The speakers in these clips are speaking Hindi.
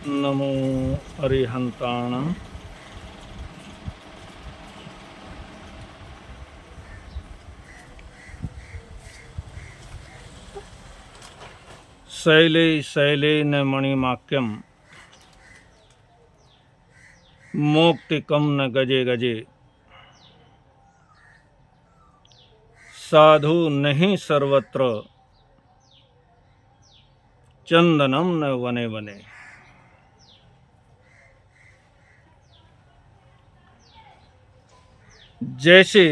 नमो अरिहंताणं। शैले शैलेन मणिमाक्यं मोक्तिकं न गजे गजे। साधु नहीं सर्वत्र चंदनम न वने वने। जैसे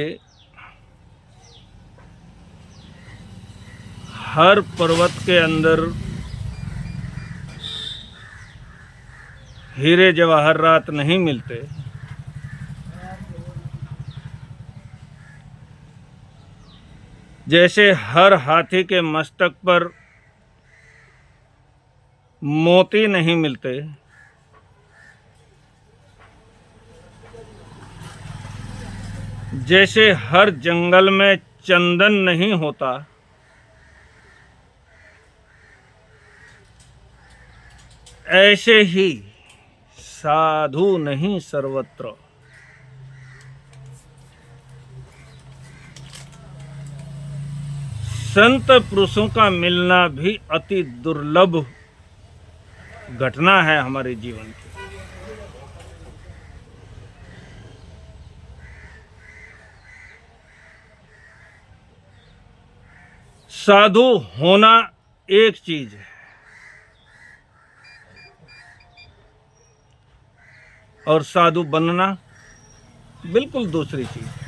हर पर्वत के अंदर हीरे जवाहरात नहीं मिलते, जैसे हर हाथी के मस्तक पर मोती नहीं मिलते, जैसे हर जंगल में चंदन नहीं होता, ऐसे ही साधु नहीं सर्वत्र। संत पुरुषों का मिलना भी अति दुर्लभ घटना है हमारे जीवन की। साधु होना एक चीज है और साधु बनना बिल्कुल दूसरी चीज है।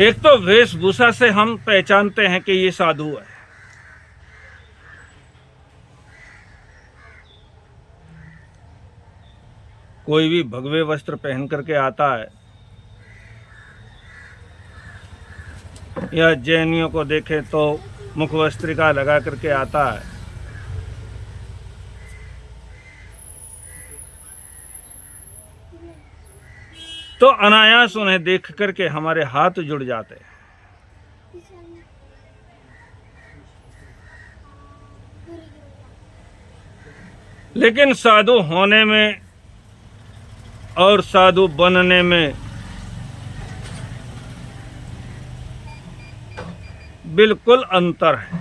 एक तो वेशभूषा से हम पहचानते हैं कि ये साधु है। कोई भी भगवे वस्त्र पहन करके आता है या जैनियों को देखे तो मुखवस्त्रिका लगा करके आता है, तो अनायास उन्हें देख करके हमारे हाथ जुड़ जाते हैं। लेकिन साधु होने में और साधु बनने में बिल्कुल अंतर है।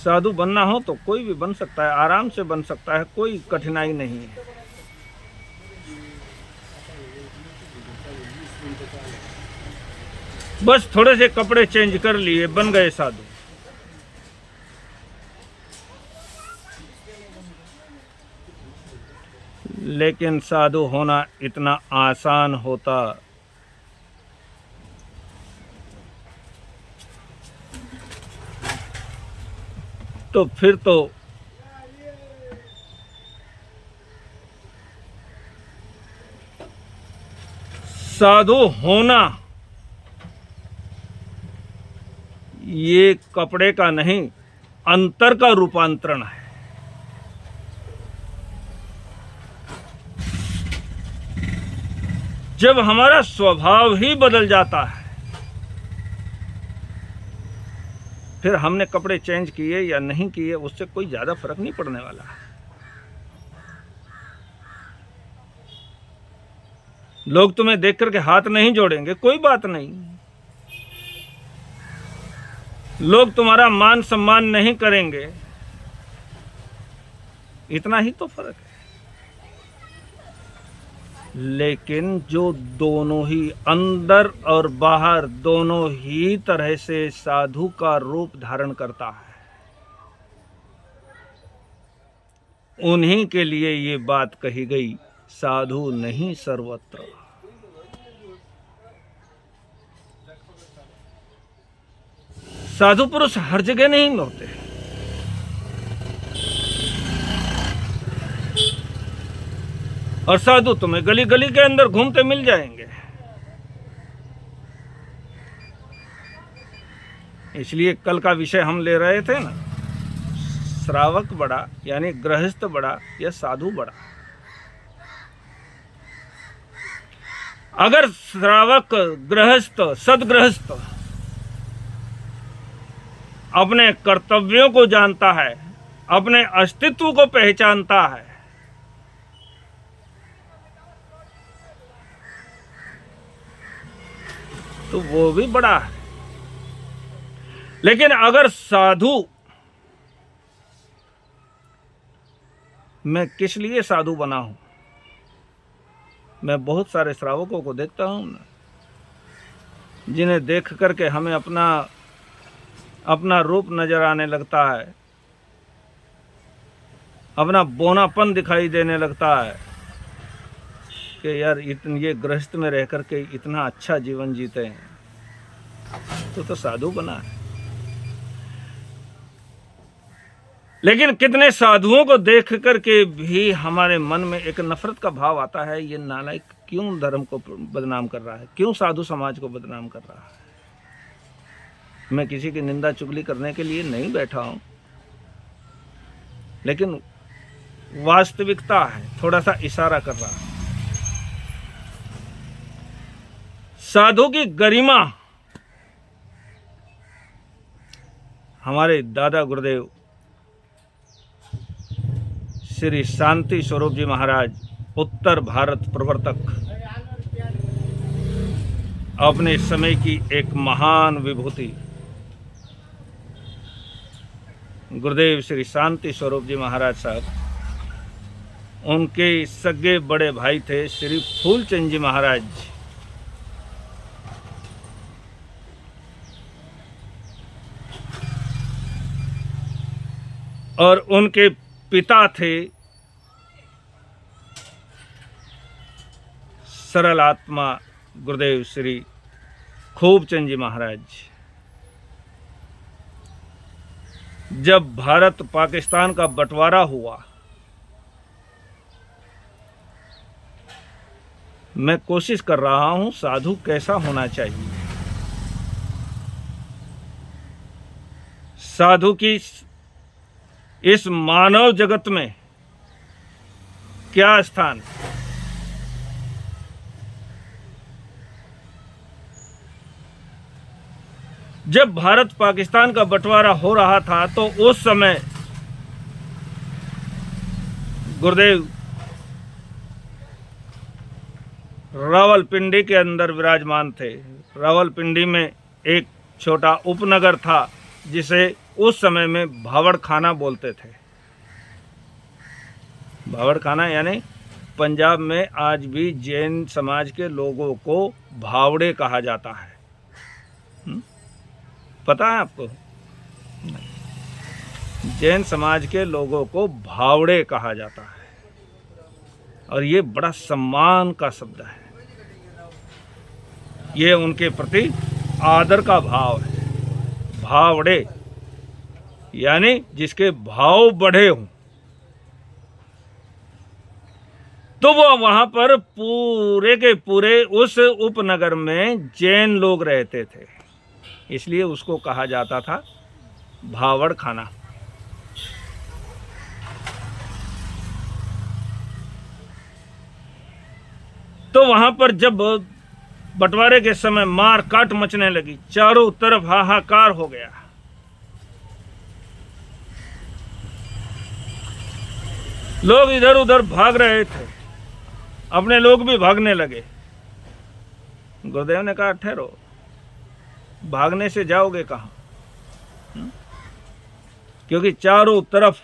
साधु बनना हो तो कोई भी बन सकता है, आराम से बन सकता है, कोई कठिनाई नहीं है। बस थोड़े से कपड़े चेंज कर लिए, बन गए साधु। लेकिन साधु होना इतना आसान होता तो फिर तो साधु होना ये कपड़े का नहीं, अंतर का रूपांतरण है। जब हमारा स्वभाव ही बदल जाता है, फिर हमने कपड़े चेंज किए या नहीं किए उससे कोई ज्यादा फर्क नहीं पड़ने वाला। लोग तुम्हें देख करके हाथ नहीं जोड़ेंगे, कोई बात नहीं। लोग तुम्हारा मान सम्मान नहीं करेंगे, इतना ही तो फर्क है। लेकिन जो दोनों ही अंदर और बाहर दोनों ही तरह से साधु का रूप धारण करता है, उन्हीं के लिए ये बात कही गई, साधु नहीं सर्वत्र। साधु पुरुष हर जगह नहीं होते। और साधु तुम्हें गली गली के अंदर घूमते मिल जाएंगे। इसलिए कल का विषय हम ले रहे थे ना, श्रावक बड़ा यानी गृहस्थ बड़ा या साधु बड़ा। अगर श्रावक गृहस्थ सदगृहस्थ अपने कर्तव्यों को जानता है, अपने अस्तित्व को पहचानता है, तो वो भी बड़ा है। लेकिन अगर साधु, मैं किस लिए साधु बना हूं? मैं बहुत सारे श्रावकों को देखता हूं ना, जिन्हें देख करके हमें अपना रूप नजर आने लगता है, अपना बोनापन दिखाई देने लगता है कि यार ये गृहस्थ में रह करके इतना अच्छा जीवन जीते हैं, तो साधु बना है। लेकिन कितने साधुओं को देख करके भी हमारे मन में एक नफरत का भाव आता है, ये नालायक क्यों धर्म को बदनाम कर रहा है, क्यों साधु समाज को बदनाम कर रहा है। मैं किसी की निंदा चुगली करने के लिए नहीं बैठा हूं, लेकिन वास्तविकता है, थोड़ा सा इशारा कर रहा है। साधु की गरिमा हमारे दादा गुरुदेव श्री शांति स्वरूप जी महाराज, उत्तर भारत प्रवर्तक, अपने समय की एक महान विभूति गुरुदेव श्री शांति स्वरूप जी महाराज साहब, उनके सगे बड़े भाई थे श्री फूलचंद जी महाराज, और उनके पिता थे सरल आत्मा गुरुदेव श्री खूबचंद जी महाराज। जब भारत पाकिस्तान का बंटवारा हुआ, मैं कोशिश कर रहा हूं साधु कैसा होना चाहिए, साधु की इस मानव जगत में क्या स्थान। जब भारत पाकिस्तान का बंटवारा हो रहा था तो उस समय गुरुदेव रावलपिंडी के अंदर विराजमान थे। रावलपिंडी में एक छोटा उपनगर था जिसे उस समय में भावड़खाना बोलते थे। भावड़खाना यानी पंजाब में आज भी जैन समाज के लोगों को भावड़े कहा जाता है। पता है आपको? जैन समाज के लोगों को भावड़े कहा जाता है, और ये बड़ा सम्मान का शब्द है। ये उनके प्रति आदर का भाव है। भावड़े यानी जिसके भाव बढ़े हों। तो वो वहां पर पूरे के पूरे उस उपनगर में जैन लोग रहते थे, इसलिए उसको कहा जाता था भावड़खाना। तो वहां पर जब बंटवारे के समय मार काट मचने लगी, चारों तरफ हाहाकार हो गया। लोग इधर उधर भाग रहे थे, अपने लोग भी भागने लगे। गुरुदेव ने कहा ठहरो, भागने से जाओगे कहां? क्योंकि चारों तरफ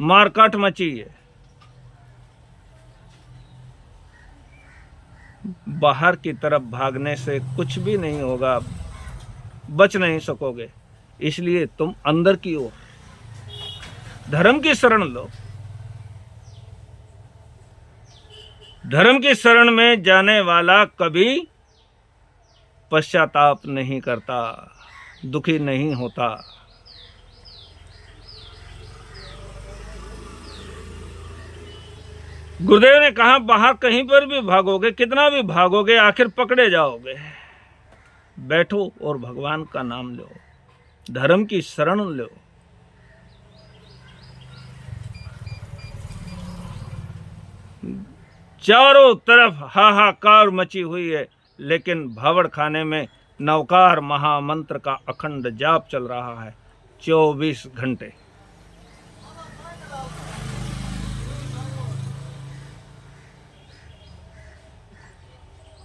मारकाट मची है। बाहर की तरफ भागने से कुछ भी नहीं होगा, बच नहीं सकोगे। इसलिए तुम अंदर की ओर धर्म की शरण लो। धर्म की शरण में जाने वाला कभी पश्चाताप नहीं करता, दुखी नहीं होता। गुरुदेव ने कहा बाहर कहीं पर भी भागोगे, कितना भी भागोगे, आखिर पकड़े जाओगे। बैठो और भगवान का नाम लो, धर्म की शरण लो। चारों तरफ हाहाकार मची हुई है, लेकिन भावड़ खाने में नवकार महामंत्र का अखंड जाप चल रहा है 24 घंटे।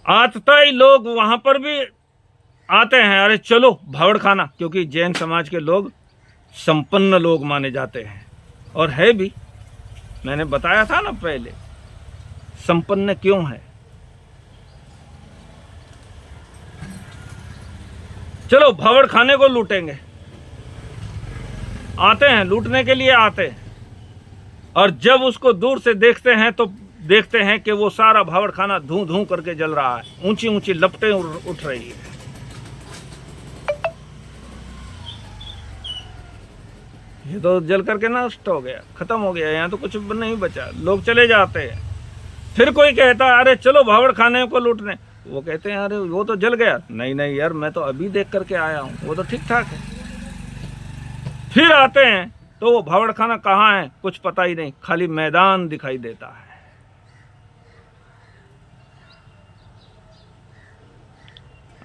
आतताई लोग वहां पर भी आते हैं, अरे चलो भावड़ खाना, क्योंकि जैन समाज के लोग संपन्न लोग माने जाते हैं, और है भी। मैंने बताया था ना पहले, संपन्न क्यों है। चलो भावड़ खाने को लूटेंगे, आते हैं, लूटने के लिए आते हैं, और जब उसको दूर से देखते हैं तो देखते हैं कि वो सारा भावड़ खाना धूं धूं करके जल रहा है, ऊंची ऊंची लपटें उठ रही है। ये तो जल करके नष्ट हो गया, खत्म हो गया, यहाँ तो कुछ नहीं बचा, लोग चले जाते हैं। फिर कोई कहता है अरे चलो भावड़ खाने को लूटने, वो कहते हैं अरे वो तो जल गया। नहीं नहीं यार, मैं तो अभी देख करके आया हूँ, वो तो ठीक ठाक है। फिर आते हैं तो वो भावड़ खाना कहाँ है कुछ पता ही नहीं, खाली मैदान दिखाई देता है।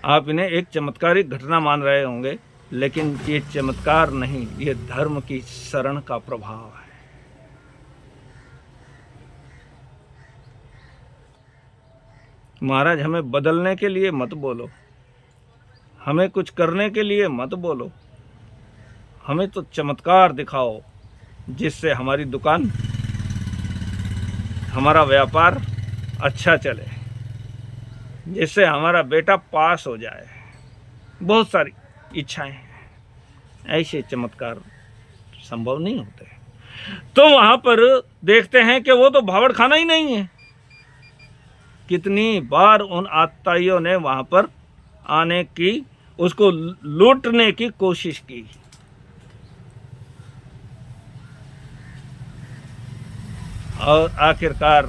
आप इन्हें एक चमत्कारिक घटना मान रहे होंगे, लेकिन ये चमत्कार नहीं, ये धर्म की शरण का प्रभाव है। महाराज हमें बदलने के लिए मत बोलो, हमें कुछ करने के लिए मत बोलो, हमें तो चमत्कार दिखाओ जिससे हमारी दुकान, हमारा व्यापार अच्छा चले, जिससे हमारा बेटा पास हो जाए। बहुत सारी इच्छाएं हैं, ऐसे चमत्कार संभव नहीं होते। तो वहां पर देखते हैं कि वो तो भावड़ खाना ही नहीं है। कितनी बार उन आतताइयों ने वहां पर आने की, उसको लूटने की कोशिश की। और आखिरकार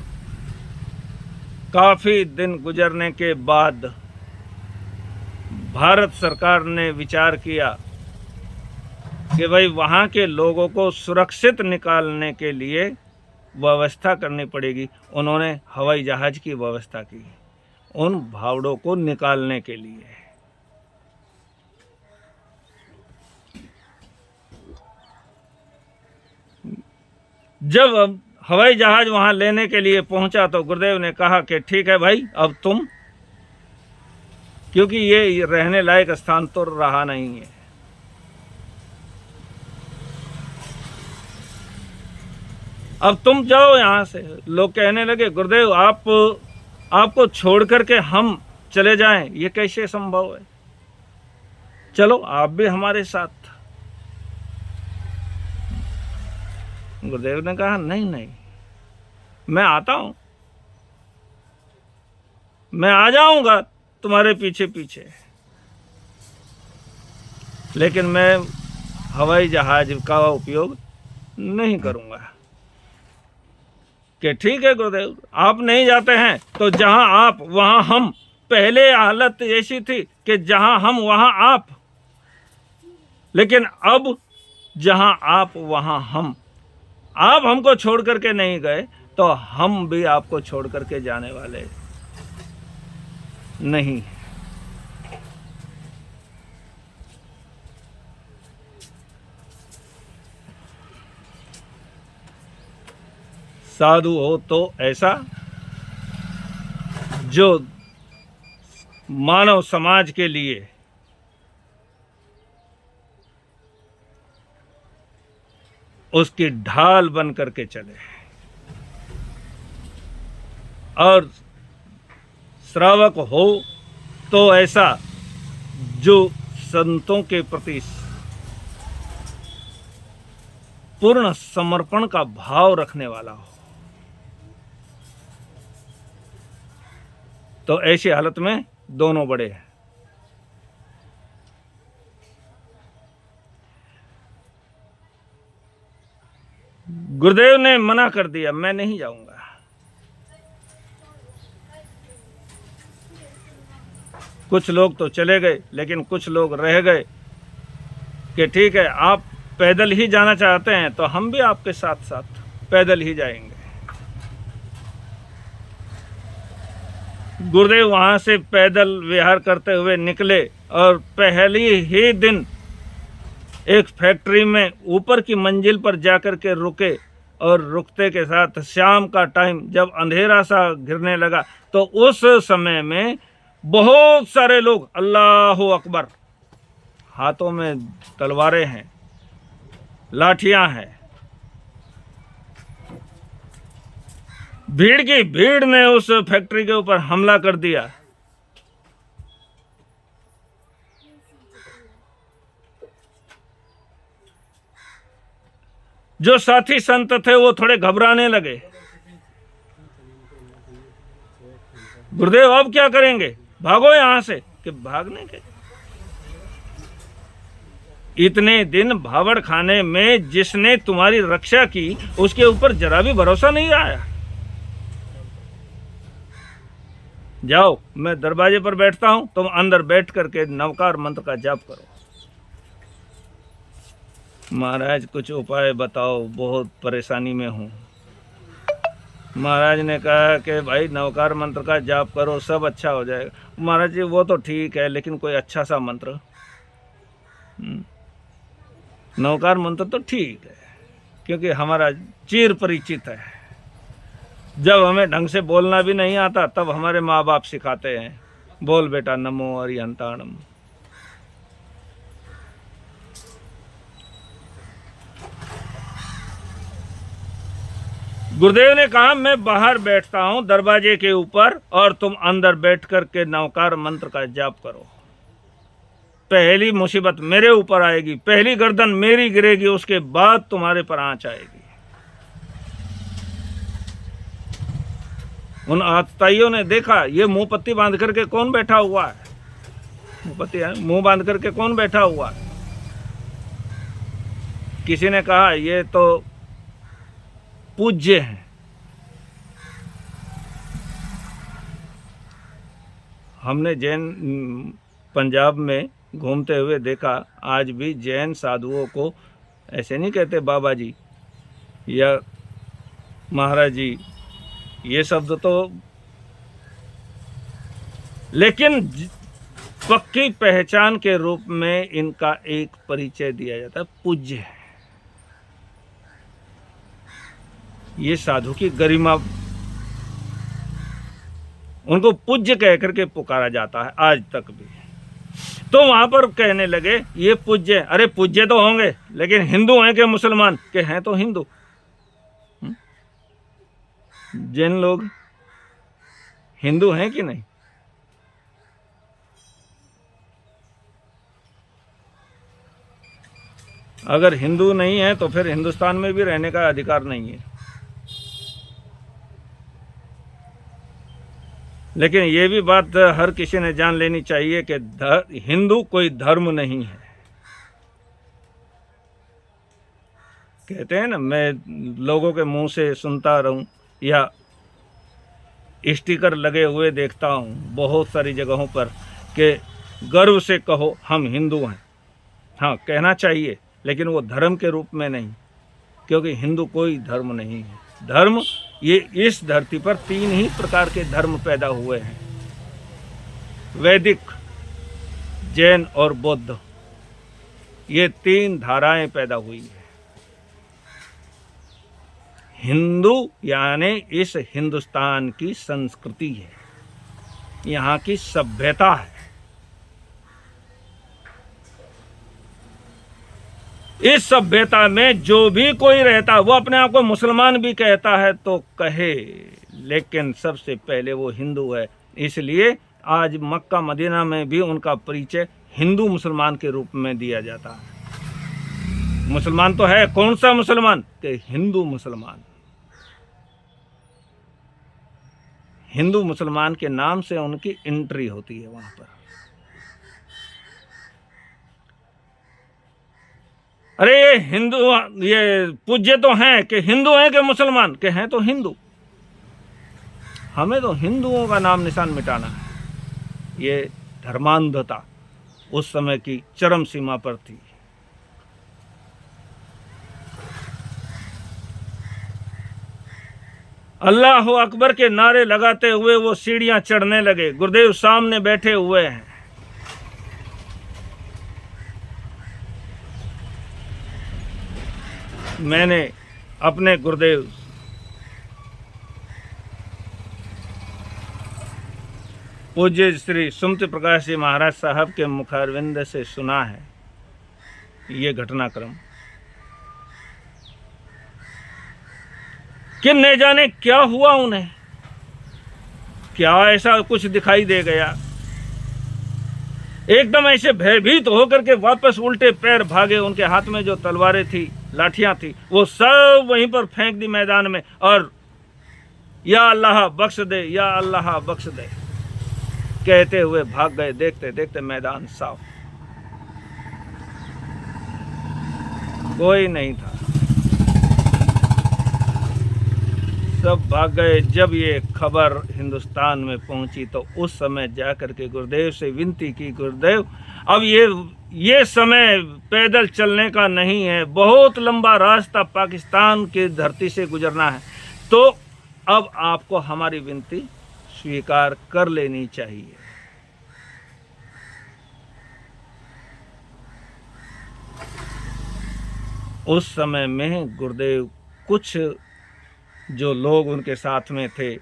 काफी दिन गुजरने के बाद भारत सरकार ने विचार किया कि भाई वहाँ के लोगों को सुरक्षित निकालने के लिए व्यवस्था करनी पड़ेगी। उन्होंने हवाई जहाज की व्यवस्था की उन भावड़ों को निकालने के लिए। जब हवाई जहाज वहां लेने के लिए पहुंचा तो गुरुदेव ने कहा कि ठीक है भाई, अब तुम, क्योंकि ये रहने लायक स्थान तो रहा नहीं है, अब तुम जाओ यहां से। लोग कहने लगे गुरुदेव आपको छोड़ करके हम चले जाएं, ये कैसे संभव है, चलो आप भी हमारे साथ। गुरुदेव ने कहा नहीं नहीं, मैं आता हूं, मैं आ जाऊंगा तुम्हारे पीछे पीछे, लेकिन मैं हवाई जहाज का उपयोग नहीं करूंगा। कि ठीक है गुरुदेव, आप नहीं जाते हैं तो जहां आप वहां हम। पहले हालत ऐसी थी कि जहां हम वहां आप, लेकिन अब जहां आप वहां हम। आप हमको छोड़ करके नहीं गए तो हम भी आपको छोड़ करके जाने वाले नहीं। साधु हो तो ऐसा जो मानव समाज के लिए उसकी ढाल बन करके चले, और श्रावक हो तो ऐसा जो संतों के प्रति पूर्ण समर्पण का भाव रखने वाला हो। तो ऐसी हालत में दोनों बड़े हैं। गुरुदेव ने मना कर दिया, मैं नहीं जाऊंगा। कुछ लोग तो चले गए, लेकिन कुछ लोग रह गए कि ठीक है, आप पैदल ही जाना चाहते हैं तो हम भी आपके साथ साथ पैदल ही जाएंगे। गुरुदेव वहाँ से पैदल विहार करते हुए निकले और पहली ही दिन एक फैक्ट्री में ऊपर की मंजिल पर जाकर के रुके, और रुकते के साथ शाम का टाइम जब अंधेरा सा घिरने लगा तो उस समय में बहुत सारे लोग अल्लाह अकबर, हाथों में तलवारें हैं, लाठियां हैं, भीड़ की भीड़ ने उस फैक्ट्री के ऊपर हमला कर दिया। जो साथी संत थे वो थोड़े घबराने लगे, गुरुदेव अब क्या करेंगे, भागो यहां से। कि भागने के, इतने दिन भावड़ खाने में जिसने तुम्हारी रक्षा की उसके ऊपर जरा भी भरोसा नहीं आया। जाओ, मैं दरवाजे पर बैठता हूं, तुम अंदर बैठ करके नवकार मंत्र का जाप करो। महाराज कुछ उपाय बताओ, बहुत परेशानी में हूं। महाराज ने कहा कि भाई नवकार मंत्र का जाप करो, सब अच्छा हो जाएगा। महाराज जी वो तो ठीक है, लेकिन कोई अच्छा सा मंत्र। नवकार मंत्र तो ठीक है, क्योंकि हमारा चिर परिचित है। जब हमें ढंग से बोलना भी नहीं आता तब हमारे माँ बाप सिखाते हैं, बोल बेटा नमो अरिहंताणम। गुरुदेव ने कहा मैं बाहर बैठता हूं दरवाजे के ऊपर और तुम अंदर बैठ करके नवकार मंत्र का जाप करो। पहली मुसीबत मेरे ऊपर आएगी, पहली गर्दन मेरी गिरेगी, उसके बाद तुम्हारे पर आंच आएगी। उन आतताइयों ने देखा ये मुंह पत्ती बांध करके कौन बैठा हुआ है, मुंह पत्ती है, मुंह बांध करके कौन बैठा हुआ है। किसी ने कहा ये तो पूज्य हैं। हमने जैन पंजाब में घूमते हुए देखा, आज भी जैन साधुओं को ऐसे नहीं कहते बाबा जी या महाराज जी, ये शब्द तो, लेकिन पक्की पहचान के रूप में इनका एक परिचय दिया जाता है, पूज्य है। ये साधु की गरिमा, उनको पूज्य कह करके पुकारा जाता है आज तक भी। तो वहां पर कहने लगे ये पूज्य, अरे पूज्य तो होंगे लेकिन हिंदू हैं कि मुसलमान, के हैं तो हिंदू। जैन लोग हिंदू हैं कि नहीं? अगर हिंदू नहीं है तो फिर हिंदुस्तान में भी रहने का अधिकार नहीं है। लेकिन ये भी बात हर किसी ने जान लेनी चाहिए कि हिंदू कोई धर्म नहीं है। कहते हैं ना, मैं लोगों के मुंह से सुनता रहूं या स्टिकर लगे हुए देखता हूं बहुत सारी जगहों पर कि गर्व से कहो हम हिंदू हैं। हाँ, कहना चाहिए, लेकिन वो धर्म के रूप में नहीं, क्योंकि हिंदू कोई धर्म नहीं है। धर्म, ये इस धरती पर 3 ही प्रकार के धर्म पैदा हुए हैं, वैदिक, जैन और बौद्ध। ये 3 धाराएं पैदा हुई हैं। हिंदू यानी इस हिंदुस्तान की संस्कृति है, यहाँ की सभ्यता है। इस सभ्यता में जो भी कोई रहता है वो अपने आप को मुसलमान भी कहता है तो कहे, लेकिन सबसे पहले वो हिंदू है। इसलिए आज मक्का मदीना में भी उनका परिचय हिंदू मुसलमान के रूप में दिया जाता है। मुसलमान तो है, कौन सा मुसलमान? कि हिंदू मुसलमान। हिंदू मुसलमान के नाम से उनकी एंट्री होती है वहां पर। अरे ये हिंदू, ये पूज्य तो हैं कि हिंदू हैं कि मुसलमान, के हैं तो हिंदू। हमें तो हिंदुओं का नाम निशान मिटाना है। ये धर्मांधता उस समय की चरम सीमा पर थी। अल्लाह अकबर के नारे लगाते हुए वो सीढ़ियां चढ़ने लगे। गुरुदेव सामने बैठे हुए हैं। मैंने अपने गुरुदेव पूज्य श्री सुमति प्रकाश जी महाराज साहब के मुखारविंद से सुना है ये घटनाक्रम कि न जाने क्या हुआ उन्हें, क्या ऐसा कुछ दिखाई दे गया। एकदम ऐसे भयभीत होकर के वापस उल्टे पैर भागे। उनके हाथ में जो तलवारें थी, लाठियां थी, वो सब वहीं पर फेंक दी मैदान में और या अल्लाह बख्श दे, या अल्लाह बख्श दे कहते हुए भाग गए। देखते देखते मैदान साफ, कोई नहीं था, सब भाग गए। जब ये खबर हिंदुस्तान में पहुंची तो उस समय जाकर के गुरुदेव से विनती की, गुरुदेव अब ये समय पैदल चलने का नहीं है, बहुत लंबा रास्ता पाकिस्तान की धरती से गुजरना है, तो अब आपको हमारी विनती स्वीकार कर लेनी चाहिए। उस समय में गुरुदेव कुछ जो लोग उनके साथ में थे,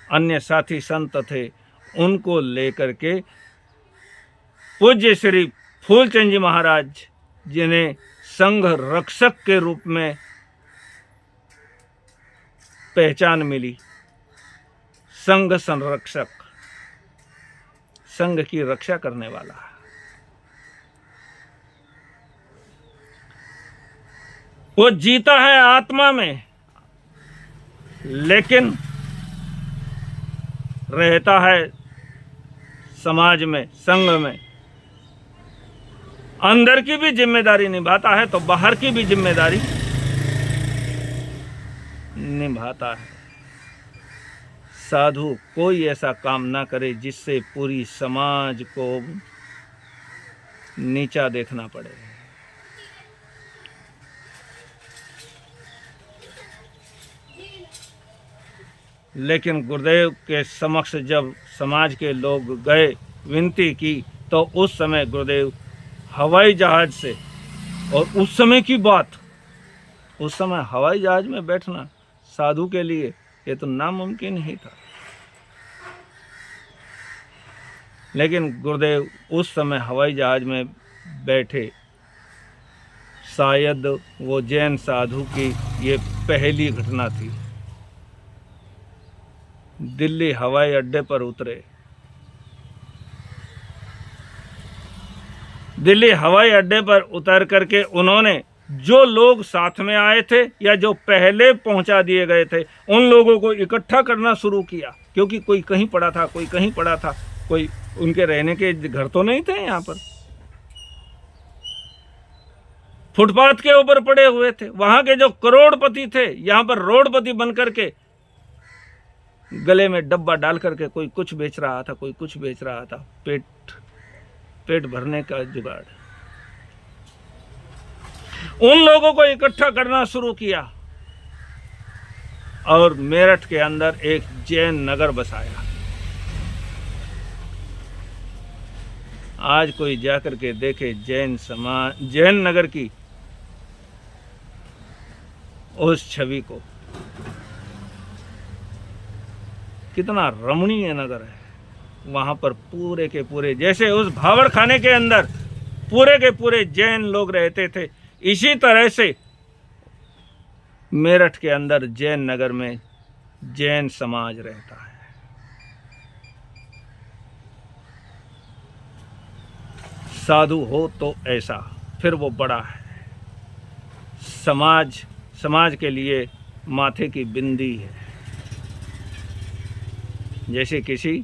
अन्य साथी संत थे, उनको लेकर के पूज्य श्री फूलचंद जी महाराज जिन्हें संघ रक्षक के रूप में पहचान मिली, संघ संरक्षक, संघ की रक्षा करने वाला, वो जीता है आत्मा में लेकिन रहता है समाज में, संघ में। अंदर की भी जिम्मेदारी निभाता है तो बाहर की भी जिम्मेदारी निभाता है। साधु कोई ऐसा काम ना करे जिससे पूरी समाज को नीचा देखना पड़े। लेकिन गुरुदेव के समक्ष जब समाज के लोग गए, विनती की, तो उस समय गुरुदेव हवाई जहाज से, और उस समय की बात, उस समय हवाई जहाज में बैठना साधु के लिए ये तो नामुमकिन ही था। लेकिन गुरुदेव उस समय हवाई जहाज में बैठे। शायद वो जैन साधु की ये पहली घटना थी। दिल्ली हवाई अड्डे पर उतरे। दिल्ली हवाई अड्डे पर उतर करके उन्होंने जो लोग साथ में आए थे या जो पहले पहुंचा दिए गए थे, उन लोगों को इकट्ठा करना शुरू किया, क्योंकि कोई कहीं पड़ा था, कोई कहीं पड़ा था, कोई उनके रहने के घर तो नहीं थे, यहाँ पर फुटपाथ के ऊपर पड़े हुए थे। वहां के जो करोड़पति थे, यहाँ पर रोडपति बनकर के गले में डब्बा डाल करके कोई कुछ बेच रहा था, कोई कुछ बेच रहा था, पेट भरने का जुगाड़। उन लोगों को इकट्ठा करना शुरू किया और मेरठ के अंदर एक जैन नगर बसाया। आज कोई जाकर के देखे जैन नगर की उस छवि को, कितना रमणीय नगर है। वहां पर पूरे के पूरे, जैसे उस भावड़ खाने के अंदर पूरे के पूरे जैन लोग रहते थे, इसी तरह से मेरठ के अंदर जैन नगर में जैन समाज रहता है। साधु हो तो ऐसा, फिर वो बड़ा है। समाज के लिए माथे की बिंदी है। जैसे किसी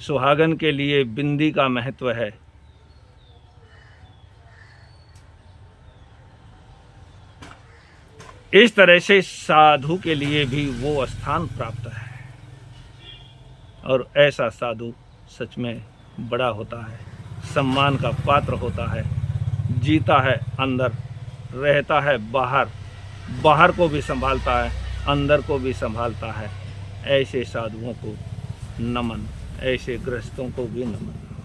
सुहागन के लिए बिंदी का महत्व है, इस तरह से साधु के लिए भी वो स्थान प्राप्त है। और ऐसा साधु सच में बड़ा होता है, सम्मान का पात्र होता है, जीता है अंदर, रहता है बाहर, बाहर को भी संभालता है, अंदर को भी संभालता है। ऐसे साधुओं को नमन, ऐसे गृहस्थों को भी नमन।